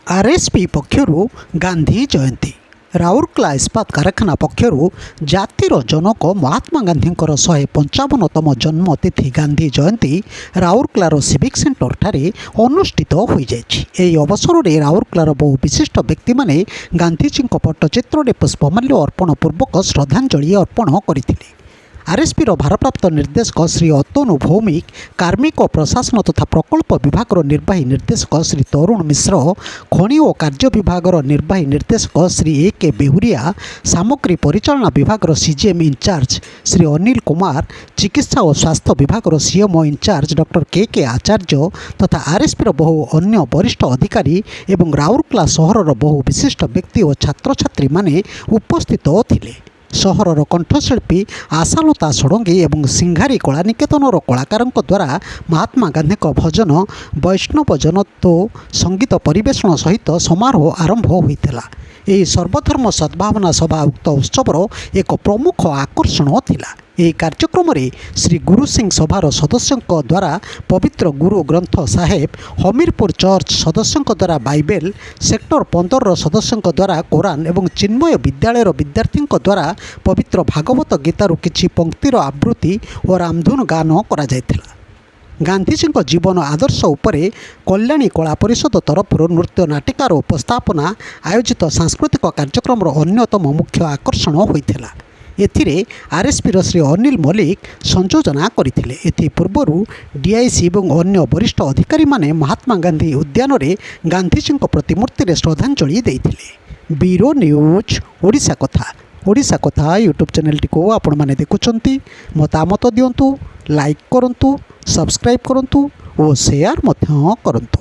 RSP पक्षरु Gandhi जयंती राउरकेला इस्पात कारखाना पक्षरु जातिर जनक महात्मा गांधी 155तम जन्मतिथि गांधी जयंती राउरकेलार सिविक सेंटर ठारे अनुष्ठित हो जाए। अवसर में राउरकेलार बहु विशिष्ट व्यक्ति माने गांधीजी पट्टचित्र पुष्पमाल्य अर्पण पूर्वक श्रद्धांजलि अर्पण करते। आरएसपी भारप्राप्त निर्देशक श्री अतनु भौमिक, कार्मिक और प्रशासन तथा प्रकल्प विभाग निर्वाही निर्देशक श्री तरुण मिश्र, खनि और कार्य विभाग निर्वाही निर्देशक श्री ए के बेहुरिया, सामग्री परिचालना विभाग सीजीएम इंचार्ज श्री अनिल कुमार, चिकित्सा और स्वास्थ्य विभाग सीएमओ इंचार्ज डॉक्टर के आचार्य तथा आरएसपी बहु अन्य वरिष्ठ अधिकारी एवं राउरकेला सहरर बहु विशिष्ट व्यक्ति और छात्र छात्री माने उपस्थित थिले। सहरर कंठशिल्पी आशालता षडंगी और सिंघारी कलानिकेतनर कलाकार द्वारा महात्मा गांधी भजन वैष्णव जनतो संगीत परिवेषण सहित समारोह आरंभ होता। यह सर्वधर्म सद्भावना सभा उक्त उत्सवर एक प्रमुख आकर्षण थिला। यह कार्यक्रम में श्री गुरु सिंह सभार सदस्यों द्वारा पवित्र गुरु ग्रंथ साहेब, हमीरपुर चर्च सदस्यों द्वारा बाइबेल, सेक्टर 15 सदस्यों द्वारा कोरान एवं चिन्मय विद्यालय विद्यार्थी द्वारा पवित्र भागवत गीतारू किछि पंक्तिर आवृत्ति और रामधुन गान करा जायतिला। गांधीजी जीवन आदर्श उपरे कल्याणी कला परिषद तरफ नृत्य नाटिकार उपस्थापना आयोजित सांस्कृतिक कार्यक्रम अन्यतम मुख्य आकर्षण होता। एथिरे आरएसपी श्री अनिल मल्लिक संयोजना करथिले। एथि पूर्वरु डीआईसी और अन्य वरिष्ठ अधिकारी माने महात्मा गांधी उद्यान रे गांधीजी प्रतिमूर्ति रे श्रद्धांजलि देथिले। ब्यूरो न्यूज ओडिशा कथा यूट्यूब चैनल टी को आपण माने देखुचंती। मतामत दियंतु, लाइक करंतु, सब्सक्राइब करंतु और शेयर मध्य करंतु।